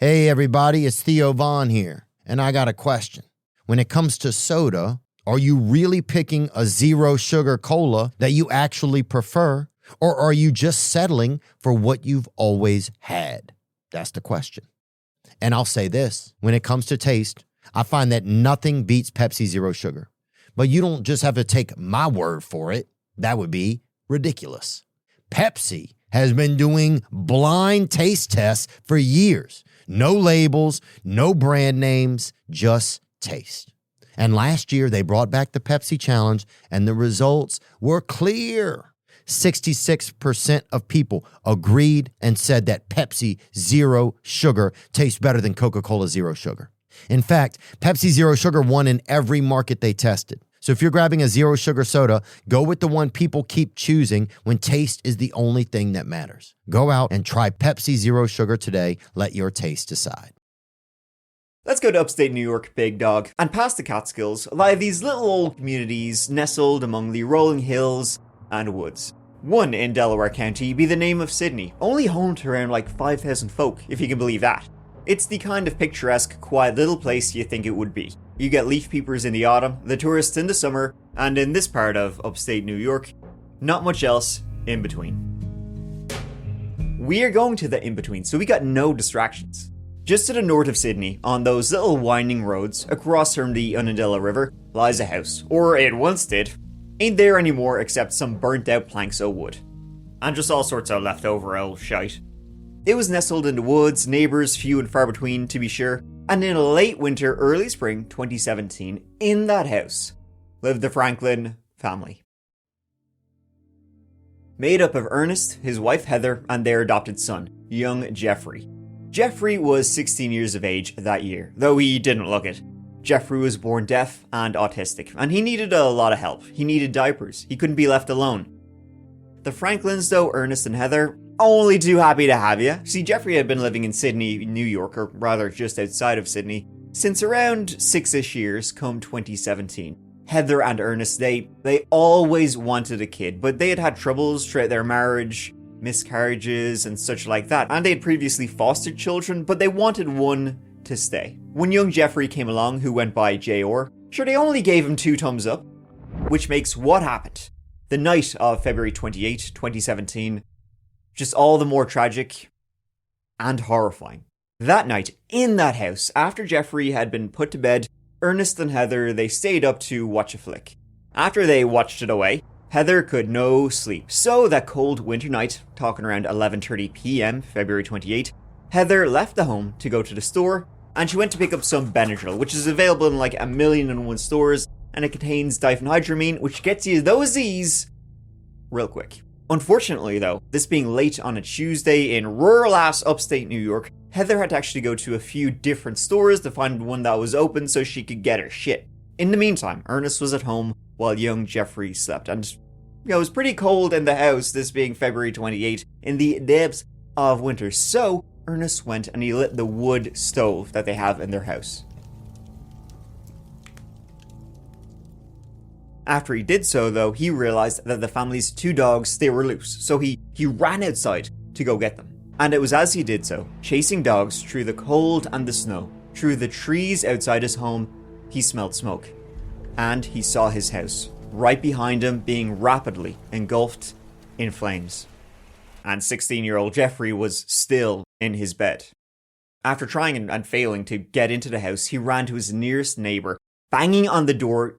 Hey everybody, it's Theo Vaughn here, and I got a question. When it comes to soda, are you really picking a zero sugar cola that you actually prefer, or are you just settling for what you've always had? That's the question. And I'll say this, when it comes to taste, I find that nothing beats Pepsi Zero Sugar. But you don't just have to take my word for it. That would be ridiculous. Pepsi has been doing blind taste tests for years. No labels, no brand names, just taste. And last year, they brought back the Pepsi Challenge, and the results were clear. 66% of people agreed and said that Pepsi Zero Sugar tastes better than Coca-Cola Zero Sugar. In fact, Pepsi Zero Sugar won in every market they tested. So if you're grabbing a zero sugar soda, go with the one people keep choosing when taste is the only thing that matters. Go out and try Pepsi Zero Sugar today. Let your taste decide. Let's go to upstate New York, big dog, and past the Catskills lie these little old communities nestled among the rolling hills and woods. One in Delaware County be the name of Sydney, only home to around like 5,000 folk, if you can believe that. It's the kind of picturesque, quiet little place you think it would be. You get leaf peepers in the autumn, the tourists in the summer, and in this part of upstate New York, not much else in between. We are going to the in-between, so we got no distractions. Just to the north of Sydney, on those little winding roads across from the Unadilla River, lies a house, or it once did. Ain't there anymore except some burnt out planks o' wood. And just all sorts of leftover old shite. It was nestled in the woods, neighbours few and far between to be sure, and in late winter, early spring 2017, in that house, lived the Franklin family. Made up of Ernest, his wife Heather, and their adopted son, young Jeffrey. Jeffrey was 16 years of age that year, though he didn't look it. Jeffrey was born deaf and autistic, and he needed a lot of help. He needed diapers. He couldn't be left alone. The Franklins, though, Ernest and Heather, only too happy to have you. See, Jeffrey had been living in Sydney, New York, or rather just outside of Sydney, since around 6-ish years, come 2017. Heather and Ernest, they always wanted a kid, but they had had troubles throughout their marriage, miscarriages and such like that, and they had previously fostered children, but they wanted one to stay. When young Jeffrey came along, who went by J.R., sure, they only gave him 2 thumbs up, which makes what happened the night of February 28, 2017, just all the more tragic and horrifying. That night, in that house, after Jeffrey had been put to bed, Ernest and Heather, they stayed up to watch a flick. After they watched it away, Heather could no sleep. So that cold winter night, talking around 11:30 p.m, February 28, Heather left the home to go to the store, and she went to pick up some Benadryl, which is available in like 1,000,001 stores, and it contains diphenhydramine, which gets you those Z's real quick. Unfortunately though, this being late on a Tuesday in rural-ass upstate New York, Heather had to actually go to a few different stores to find one that was open so she could get her shit. In the meantime, Ernest was at home while young Jeffrey slept, and it was pretty cold in the house, this being February 28, in the depths of winter, so Ernest went and he lit the wood stove that they have in their house. After he did so, though, he realized that the family's 2 dogs, they were loose, so he ran outside to go get them. And it was as he did so, chasing dogs through the cold and the snow, through the trees outside his home, he smelled smoke. And he saw his house, right behind him, being rapidly engulfed in flames. And 16-year-old Jeffrey was still in his bed. After trying and failing to get into the house, he ran to his nearest neighbor, banging on the door,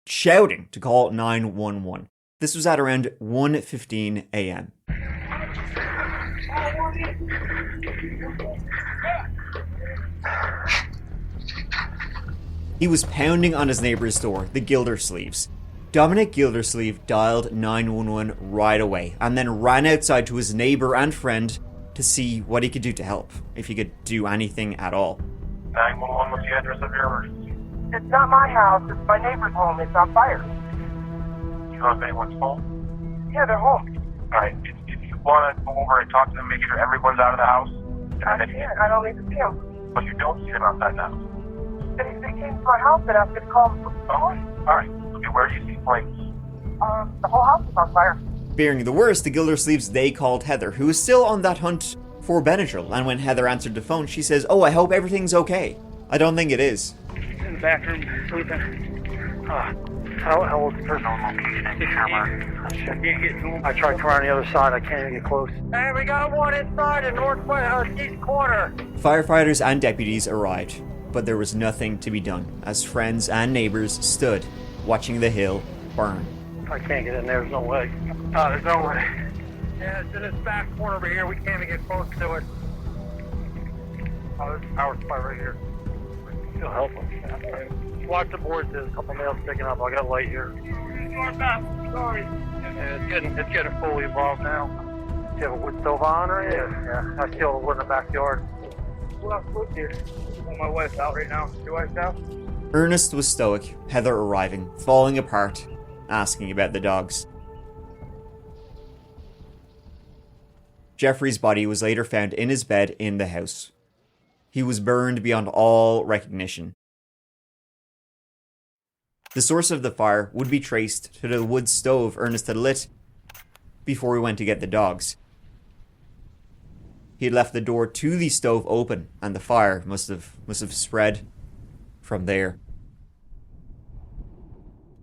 shouting to call 911. This was at around 1:15 a.m. He was pounding on his neighbor's door, the Gildersleeves. Dominic Gildersleeve dialed 911 right away, and then ran outside to his neighbor and friend to see what he could do to help, if he could do anything at all. 911, what's the address of your emergency? It's not my house, it's my neighbor's home. It's on fire. You know if anyone's home? Yeah, they're home. Alright, if you want to go over and talk to them, make sure everyone's out of the house. I don't need to see them. But you don't see them outside the house. They came to my house and asked me to call them. Oh, alright. Okay, where do you see flames? The whole house is on fire. Fearing the worst, the Gildersleeves, they called Heather, who was still on that hunt for Benadryl, and when Heather answered the phone, she says, "Oh, I hope everything's okay." I don't think it is. In the back room, sleeping. How old's the person? No location. I can't get to him. I tried to run on the other side. I can't even get close. Hey, we got one inside in northwest east corner. Firefighters and deputies arrived, but there was nothing to be done, as friends and neighbors stood, watching the hill burn. I can't get in there. There's no way. There's no way. Yeah, it's in this back corner over here. We can't even get close to it. There's a power supply right here. Still helpless. Watch the boards. There's a couple nails sticking up. I got light here. Sorry. Yeah, it's getting fully involved now. Do you have a wood stove on or anything? Yeah. I still have wood in the backyard. What else lives here? Well, my wife's out right now. Your wife's out? Ernest was stoic, Heather arriving, falling apart, asking about the dogs. Jeffrey's body was later found in his bed in the house. He was burned beyond all recognition. The source of the fire would be traced to the wood stove Ernest had lit before he went to get the dogs. He had left the door to the stove open, and the fire must have spread from there.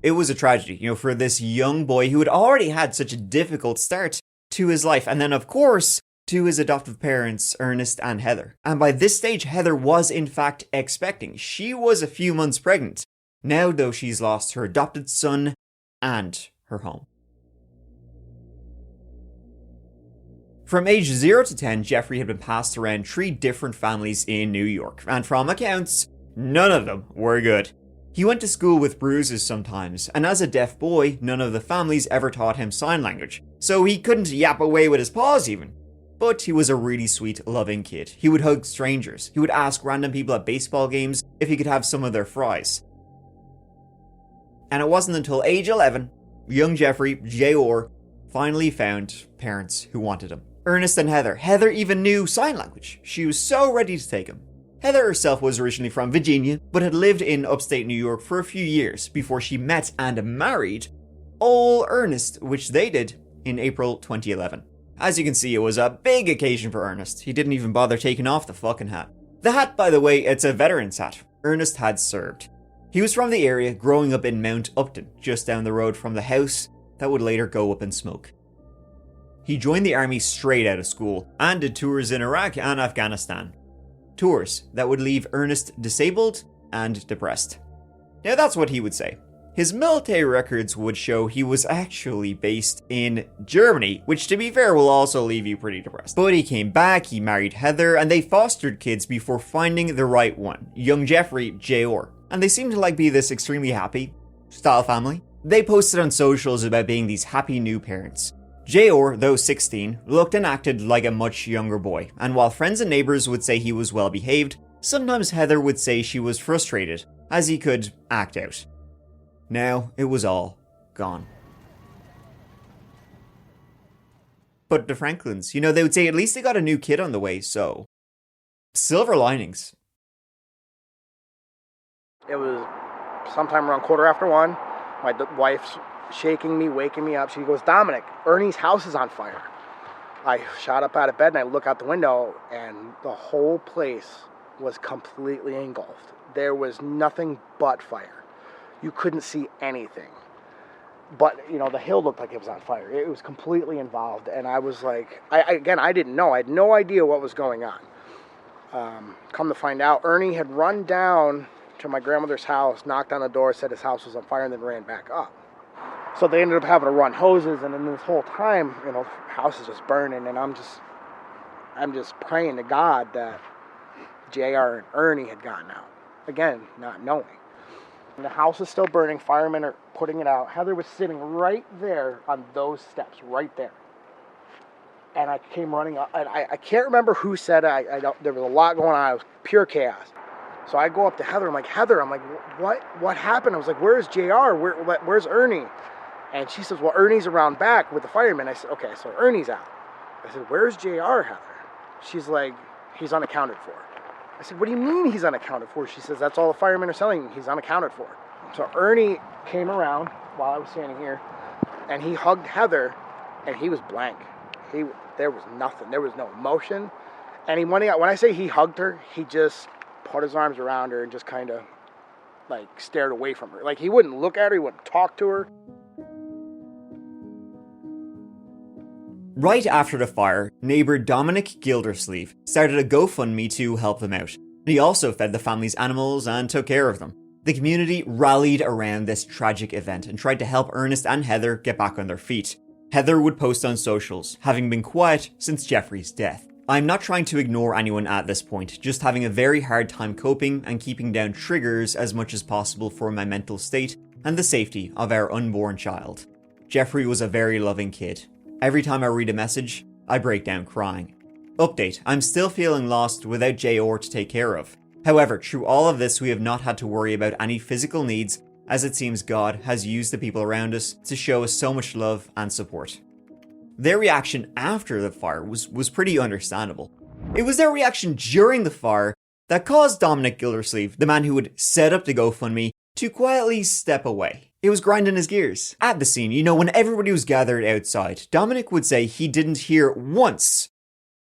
It was a tragedy, for this young boy who had already had such a difficult start to his life, and then, of course, to his adoptive parents, Ernest and Heather. And by this stage, Heather was in fact expecting. She was a few months pregnant. Now, though, she's lost her adopted son and her home. From age 0 to 10, Jeffrey had been passed around 3 different families in New York, and from accounts, none of them were good. He went to school with bruises sometimes, and as a deaf boy, none of the families ever taught him sign language, so he couldn't yap away with his paws even. But he was a really sweet, loving kid. He would hug strangers. He would ask random people at baseball games if he could have some of their fries. And it wasn't until age 11, young Jeffrey, J.R., finally found parents who wanted him. Ernest and Heather. Heather even knew sign language. She was so ready to take him. Heather herself was originally from Virginia, but had lived in upstate New York for a few years before she met and married old Ernest, which they did in April 2011. As you can see, it was a big occasion for Ernest. He didn't even bother taking off the fucking hat. The hat, by the way, it's a veteran's hat. Ernest had served. He was from the area, growing up in Mount Upton, just down the road from the house that would later go up in smoke. He joined the army straight out of school and did tours in Iraq and Afghanistan. Tours that would leave Ernest disabled and depressed. Now that's what he would say. His military records would show he was actually based in Germany, which to be fair will also leave you pretty depressed. But he came back, he married Heather, and they fostered kids before finding the right one, young Jeffrey, J.R. And they seemed to be this extremely happy style family. They posted on socials about being these happy new parents. J.R., though 16, looked and acted like a much younger boy, and while friends and neighbors would say he was well behaved, sometimes Heather would say she was frustrated, as he could act out. Now, it was all gone. But the Franklins, they would say at least they got a new kid on the way, so silver linings. It was sometime around 1:15. My wife's shaking me, waking me up. She goes, "Dominic, Ernie's house is on fire." I shot up out of bed and I look out the window and the whole place was completely engulfed. There was nothing but fire. You couldn't see anything. But, the hill looked like it was on fire. It was completely involved. And I was like, I didn't know. I had no idea what was going on. Come to find out, Ernie had run down to my grandmother's house, knocked on the door, said his house was on fire, and then ran back up. So they ended up having to run hoses, and then this whole time, the house is just burning, and I'm just praying to God that JR and Ernie had gotten out. Again, not knowing. And the house is still burning, firemen are putting it out. Heather was sitting right there on those steps, right there. And I came running up, and I can't remember who said it. There was a lot going on. It was pure chaos. So I go up to Heather. I'm like, "Heather," what happened? I was like, "Where's JR? Where's Ernie?" And she says, "Well, Ernie's around back with the firemen." I said, "Okay, so Ernie's out." I said, "Where's JR, Heather?" She's like, "He's unaccounted for." I said, "What do you mean he's unaccounted for?" She says, "That's all the firemen are saying. He's unaccounted for." So Ernie came around while I was standing here, and he hugged Heather, and he was blank. There was nothing. There was no emotion. And when I say he hugged her, he just put his arms around her and just kind of like stared away from her. Like he wouldn't look at her, he wouldn't talk to her. Right after the fire, neighbour Dominic Gildersleeve started a GoFundMe to help them out. He also fed the family's animals and took care of them. The community rallied around this tragic event and tried to help Ernest and Heather get back on their feet. Heather would post on socials, having been quiet since Jeffrey's death. I'm not trying to ignore anyone at this point, just having a very hard time coping and keeping down triggers as much as possible for my mental state and the safety of our unborn child. Jeffrey was a very loving kid. Every time I read a message, I break down crying. Update, I'm still feeling lost without JR to take care of. However, through all of this, we have not had to worry about any physical needs, as it seems God has used the people around us to show us so much love and support. Their reaction after the fire was pretty understandable. It was their reaction during the fire that caused Dominic Gildersleeve, the man who would set up the GoFundMe, to quietly step away. It was grinding his gears. At the scene, when everybody was gathered outside, Dominic would say he didn't hear once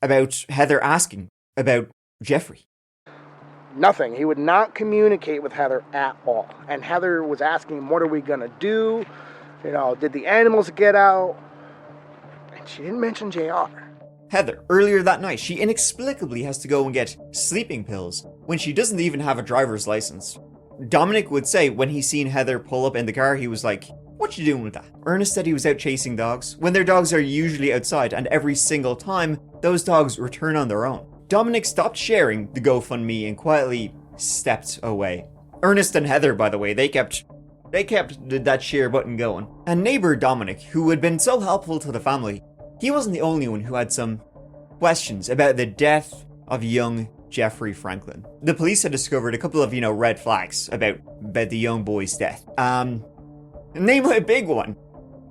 about Heather asking about Jeffrey. Nothing. He would not communicate with Heather at all. And Heather was asking him, what are we going to do? Did the animals get out? And she didn't mention JR. Heather, earlier that night, she inexplicably has to go and get sleeping pills when she doesn't even have a driver's license. Dominic would say when he seen Heather pull up in the car, he was like, what you doing with that? Ernest said he was out chasing dogs, when their dogs are usually outside, and every single time, those dogs return on their own. Dominic stopped sharing the GoFundMe and quietly stepped away. Ernest and Heather, by the way, they kept that share button going. And neighbor Dominic, who had been so helpful to the family, he wasn't the only one who had some questions about the death of young Jeffrey Franklin. The police had discovered a couple of, red flags about the young boy's death. Namely a big one.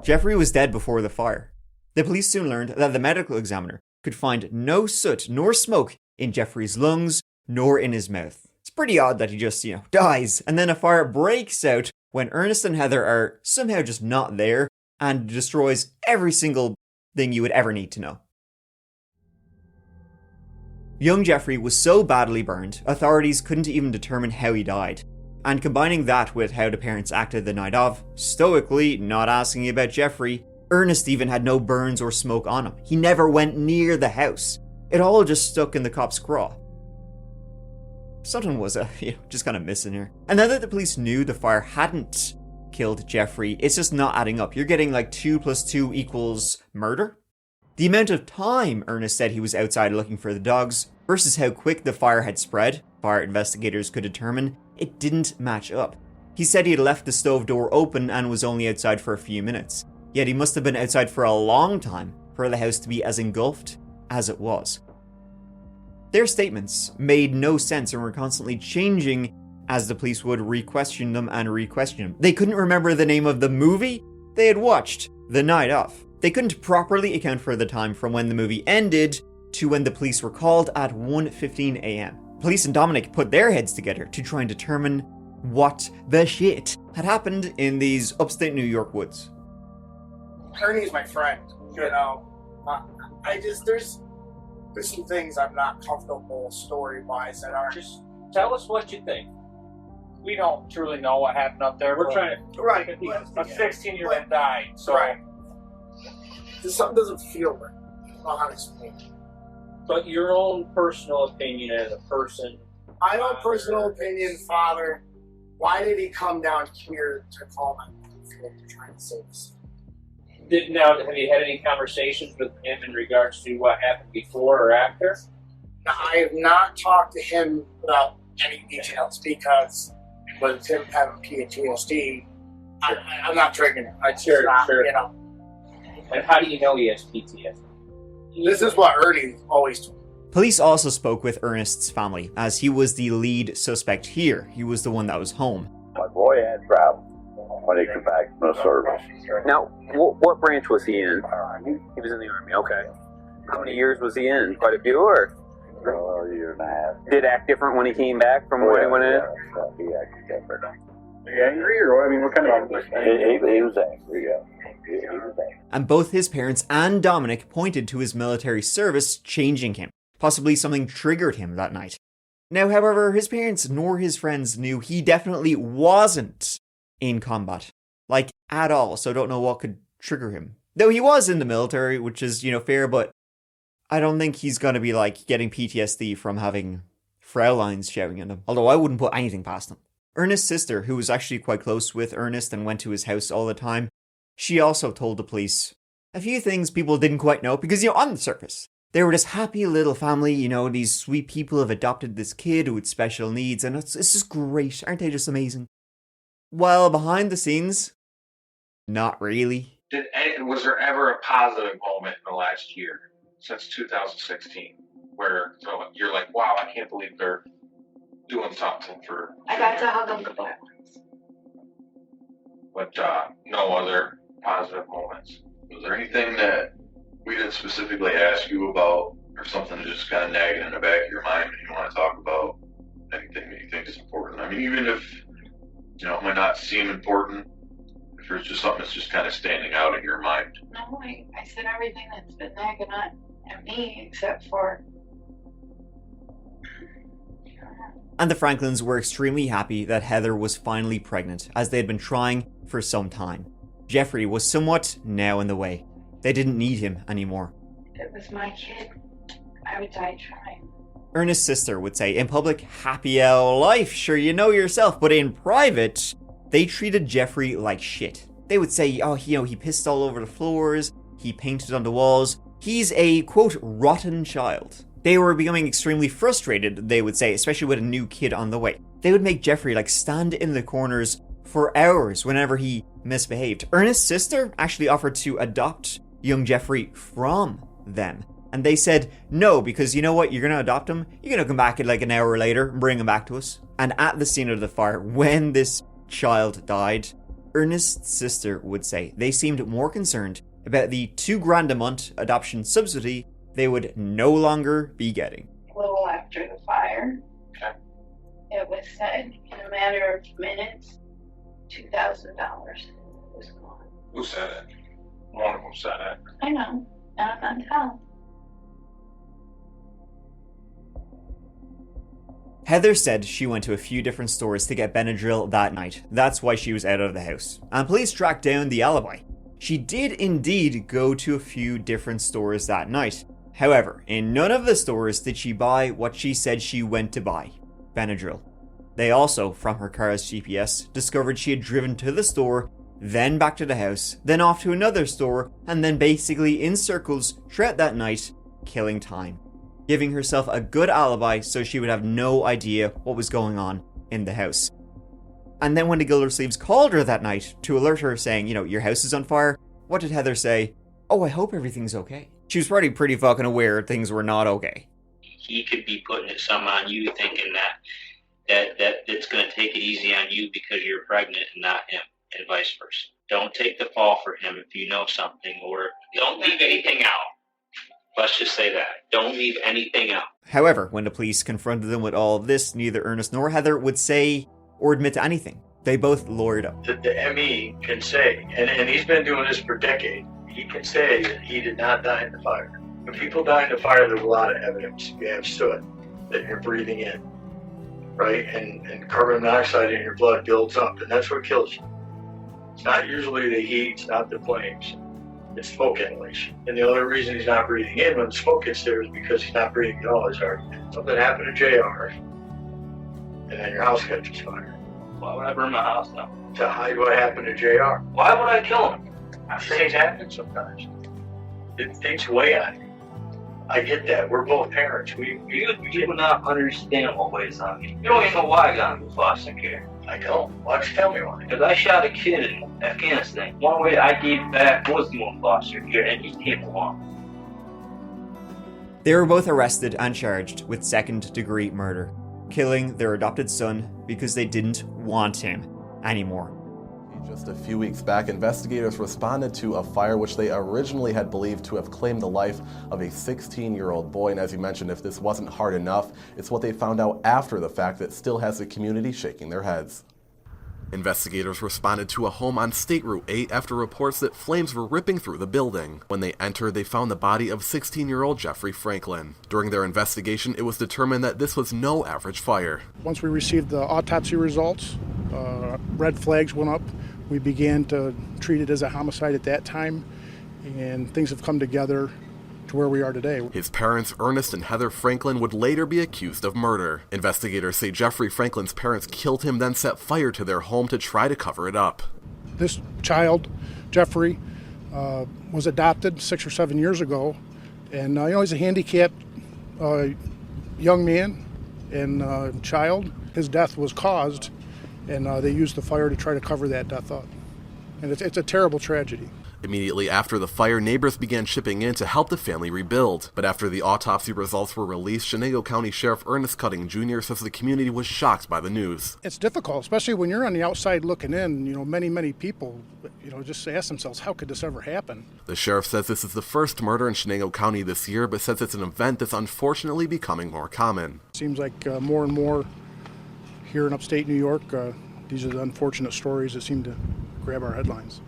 Jeffrey was dead before the fire. The police soon learned that the medical examiner could find no soot nor smoke in Jeffrey's lungs nor in his mouth. It's pretty odd that he just, dies, and then a fire breaks out when Ernest and Heather are somehow just not there and destroys every single thing you would ever need to know. Young Jeffrey was so badly burned, authorities couldn't even determine how he died. And combining that with how the parents acted the night of, stoically not asking about Jeffrey, Ernest even had no burns or smoke on him. He never went near the house. It all just stuck in the cop's craw. Something was just kind of missing here. And now that the police knew the fire hadn't killed Jeffrey, it's just not adding up. You're getting like 2 + 2 = murder? The amount of time Ernest said he was outside looking for the dogs versus how quick the fire had spread, fire investigators could determine, it didn't match up. He said he had left the stove door open and was only outside for a few minutes. Yet he must have been outside for a long time for the house to be as engulfed as it was. Their statements made no sense and were constantly changing as the police would re-question them and re-question them. They couldn't remember the name of the movie they had watched the night of. They couldn't properly account for the time from when the movie ended to when the police were called at 1:15 a.m. Police and Dominic put their heads together to try and determine what the shit had happened in these upstate New York woods. Ernie's my friend, there's some things I'm not comfortable story-wise that are Just tell us what you think. We don't truly know what happened up there. We're trying to... right. A 16-year-old died, so... Right. Something doesn't feel right. I don't know how to explain it. But your own personal opinion as a person... My own personal opinion, father, why did he come down here to call my wife to try and save us? Now, have you had any conversations with him in regards to what happened before or after? Now, I have not talked to him about any details because with him having PTSD, I'm not triggering it. Sure. And how do you know he has PTSD? This is what Ernie always told me. Police also spoke with Ernest's family, as he was the lead suspect here. He was the one that was home. My boy had problems when he came back from the service. Now, what branch was he in? He was in the Army, okay. How many years was he in? Quite a few, or? A year and a half. Did act different when he came back from when he went in? Yeah, he acted different. Angry, or what kind of... He was angry, yeah. He was angry. And both his parents and Dominic pointed to his military service changing him. Possibly something triggered him that night. Now, however, his parents nor his friends knew he definitely wasn't in combat. Like, at all, so don't know what could trigger him. Though he was in the military, which is, fair, but I don't think he's gonna be, getting PTSD from having Fraulein's shouting at him. Although I wouldn't put anything past him. Ernest's sister, who was actually quite close with Ernest and went to his house all the time, she also told the police a few things people didn't quite know, because, on the surface, they were this happy little family, these sweet people have adopted this kid with special needs, and it's just great. Aren't they just amazing? While behind the scenes, not really. Was there ever a positive moment in the last year, since 2016, where you're like, wow, I can't believe they're doing something for... I got to hug them goodbye once. But no other positive moments. Was there anything that we didn't specifically ask you about, or something that just kind of nagging in the back of your mind and you want to talk about? Anything that you think is important? I mean, even if, it might not seem important, if there's just something that's just kind of standing out in your mind. No, I said everything that's been nagging at me, except for... And the Franklins were extremely happy that Heather was finally pregnant, as they had been trying for some time. Jeffrey was somewhat now in the way. They didn't need him anymore. If it was my kid, I would die trying. Ernest's sister would say, in public, happy life, sure you know yourself, but in private, they treated Jeffrey like shit. They would say, he pissed all over the floors, he painted on the walls, he's a, quote, rotten child. They were becoming extremely frustrated, they would say, especially with a new kid on the way. They would make Jeffrey, stand in the corners for hours whenever he misbehaved. Ernest's sister actually offered to adopt young Jeffrey from them. And they said, no, because you know what, you're going to adopt him, you're going to come back an hour later and bring him back to us. And at the scene of the fire, when this child died, Ernest's sister would say they seemed more concerned about the $2,000 a month adoption subsidy they would no longer be getting. A little after the fire, it was said in a matter of minutes, $2,000 was gone. Who said it? One of them said it. I know, and I'm not telling. Heather said she went to a few different stores to get Benadryl that night. That's why she was out of the house. And police tracked down the alibi. She did indeed go to a few different stores that night. However, in none of the stores did she buy what she said she went to buy, Benadryl. They also, from her car's GPS, discovered she had driven to the store, then back to the house, then off to another store, and then basically in circles throughout that night, killing time, giving herself a good alibi so she would have no idea what was going on in the house. And then when the Gildersleeves called her that night to alert her saying, your house is on fire, what did Heather say? Oh, I hope everything's okay. She was probably pretty fucking aware things were not okay. He could be putting some on you, thinking that it's going to take it easy on you because you're pregnant and not him, and vice versa. Don't take the fall for him if you know something, or don't leave anything out. Let's just say that. Don't leave anything out. However, when the police confronted them with all of this, neither Ernest nor Heather would say or admit to anything. They both lawyered up. The ME can say, and he's been doing this for decades, he can say that he did not die in the fire. When people die in the fire, there's a lot of evidence you have stood that you're breathing in, right? And carbon monoxide in your blood builds up, and that's what kills you. It's not usually the heat, it's not the flames, it's smoke inhalation. And the only reason he's not breathing in when the smoke gets there is because he's not breathing at all. Something happened to JR, and then your house catches fire. Why would I burn my house down? To hide what happened to JR. Why would I kill him? Things happen sometimes. It takes away on you. I get that. We're both parents. You would not understand what weighs on me. You don't even know why I got into foster care. I don't. Why don't you tell me why? Because I shot a kid in Afghanistan. One way I gave back was doing foster care, and he came along. They were both arrested and charged with second-degree murder, killing their adopted son because they didn't want him anymore. Just a few weeks back, investigators responded to a fire which they originally had believed to have claimed the life of a 16-year-old boy. And as you mentioned, if this wasn't hard enough, it's what they found out after the fact that still has the community shaking their heads. Investigators responded to a home on State Route 8 after reports that flames were ripping through the building. When they entered, they found the body of 16-year-old Jeffrey Franklin. During their investigation, it was determined that this was no average fire. Once we received the autopsy results, red flags went up. We began to treat it as a homicide at that time, and things have come together to where we are today. His parents, Ernest and Heather Franklin, would later be accused of murder. Investigators say Jeffrey Franklin's parents killed him, then set fire to their home to try to cover it up. This child, Jeffrey, was adopted 6 or 7 years ago, and he's a handicapped young man and child. His death was caused, and they used the fire to try to cover that death up. And it's a terrible tragedy. Immediately after the fire, neighbors began chipping in to help the family rebuild. But after the autopsy results were released, Chenango County Sheriff Ernest Cutting Jr. says the community was shocked by the news. It's difficult, especially when you're on the outside looking in. Many people, just ask themselves, how could this ever happen? The sheriff says this is the first murder in Chenango County this year, but says it's an event that's unfortunately becoming more common. Seems like more and more here in upstate New York, these are the unfortunate stories that seem to grab our headlines.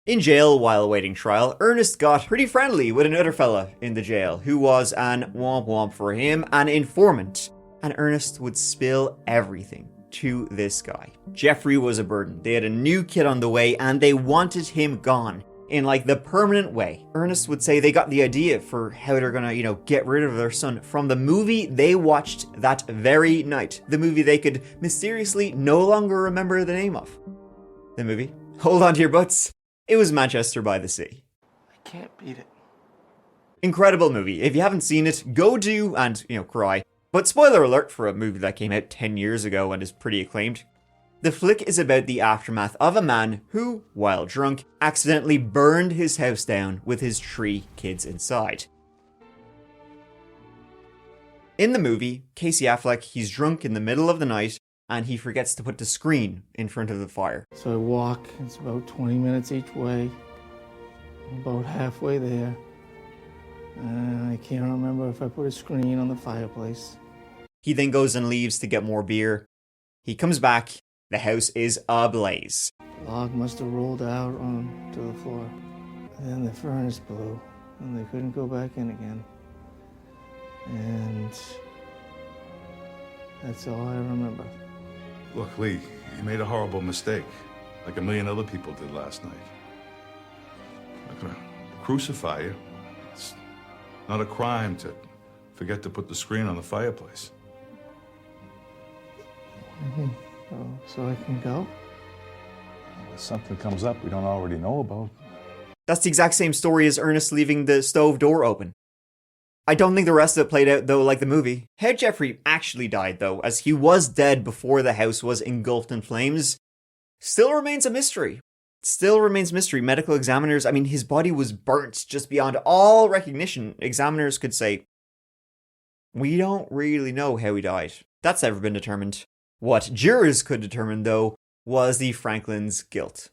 In jail while awaiting trial, Ernest got pretty friendly with another fella in the jail who was an womp womp for him, an informant. And Ernest would spill everything to this guy. Jeffrey was a burden. They had a new kid on the way and they wanted him gone in the permanent way. Ernest would say they got the idea for how they're gonna, get rid of their son from the movie they watched that very night. The movie they could mysteriously no longer remember the name of. The movie? Hold on to your butts. It was Manchester by the Sea. I can't beat it. Incredible movie. If you haven't seen it, go do and, cry. But spoiler alert for a movie that came out 10 years ago and is pretty acclaimed. The flick is about the aftermath of a man who, while drunk, accidentally burned his house down with his 3 kids inside. In the movie, Casey Affleck, he's drunk in the middle of the night and he forgets to put the screen in front of the fire. So I walk, it's about 20 minutes each way. I'm about halfway there. And I can't remember if I put a screen on the fireplace. He then goes and leaves to get more beer. He comes back, the house is ablaze. The log must have rolled out onto the floor. And then the furnace blew, and they couldn't go back in again. And that's all I remember. Look, Lee, you made a horrible mistake, like a million other people did last night. I'm not gonna crucify you. It's not a crime to forget to put the screen on the fireplace. So I can go? If something comes up we don't already know about. That's the exact same story as Ernest leaving the stove door open. I don't think the rest of it played out, though, like the movie. How Jeffrey actually died, though, as he was dead before the house was engulfed in flames, still remains a mystery. Still remains mystery. Medical examiners, his body was burnt just beyond all recognition. Examiners could say, we don't really know how he died. That's never been determined. What jurors could determine, though, was the Franklin's guilt.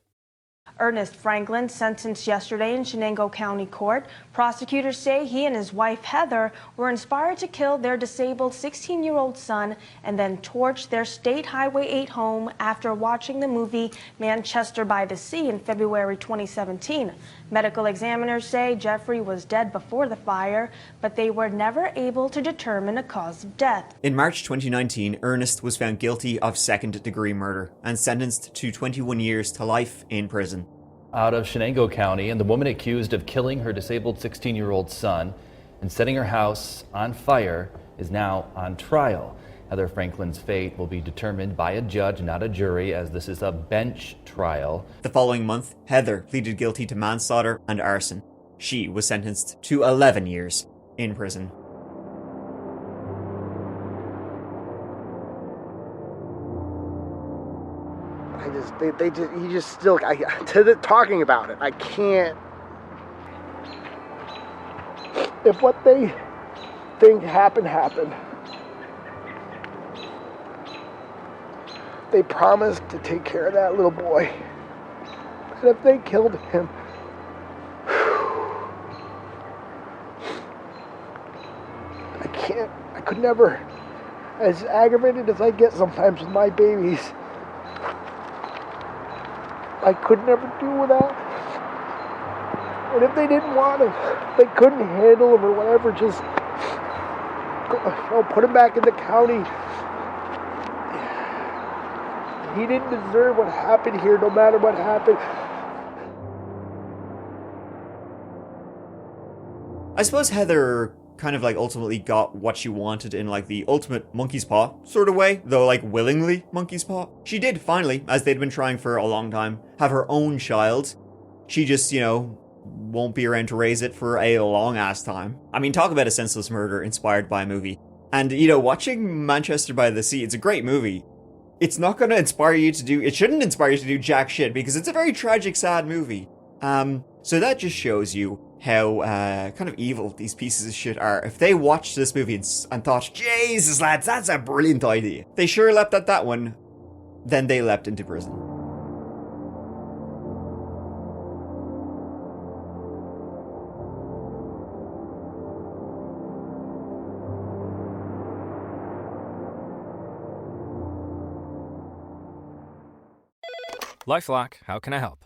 Ernest Franklin sentenced yesterday in Chenango County Court. Prosecutors say he and his wife Heather were inspired to kill their disabled 16-year-old son and then torch their State Highway 8 home after watching the movie Manchester by the Sea in February 2017. Medical examiners say Jeffrey was dead before the fire, but they were never able to determine a cause of death. In March 2019, Ernest was found guilty of second-degree murder and sentenced to 21 years to life in prison. Out of Chenango County, and the woman accused of killing her disabled 16-year-old son and setting her house on fire is now on trial. Heather Franklin's fate will be determined by a judge, not a jury, as this is a bench trial. The following month, Heather pleaded guilty to manslaughter and arson. She was sentenced to 11 years in prison. Talking about it, I can't. If what they think happened, they promised to take care of that little boy. And if they killed him, I could never As aggravated as I get sometimes with my babies, I could never do without. And if they didn't want him, they couldn't handle him or whatever, just put him back in the county. He didn't deserve what happened here, no matter what happened. I suppose Heather kind of like ultimately got what she wanted in like the ultimate monkey's paw sort of way, though like willingly monkey's paw. She did finally, as they'd been trying for a long time, have her own child. She just, won't be around to raise it for a long ass time. I mean, talk about a senseless murder inspired by a movie. And, watching Manchester by the Sea, it's a great movie. It's not going to inspire you to do, it shouldn't inspire you to do jack shit because it's a very tragic, sad movie. So that just shows you how kind of evil these pieces of shit are. If they watched this movie and thought, Jesus lads, that's a brilliant idea. They sure leapt at that one. Then they leapt into prison. Lifelock, how can I help?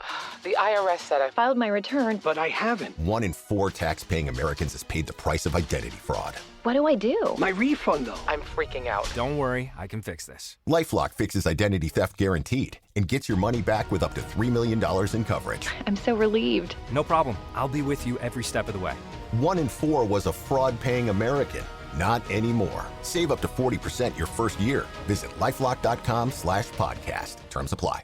The IRS said I filed my return, But I haven't. 1 in 4 tax-paying Americans has paid the price of identity fraud. What do I do? My refund, though. I'm freaking out. Don't worry, I can fix this. LifeLock fixes identity theft guaranteed and gets your money back with up to $3 million in coverage. I'm so relieved. No problem. I'll be with you every step of the way. 1 in 4 was a fraud-paying American. Not anymore. Save up to 40% your first year. Visit LifeLock.com/podcast. Terms apply.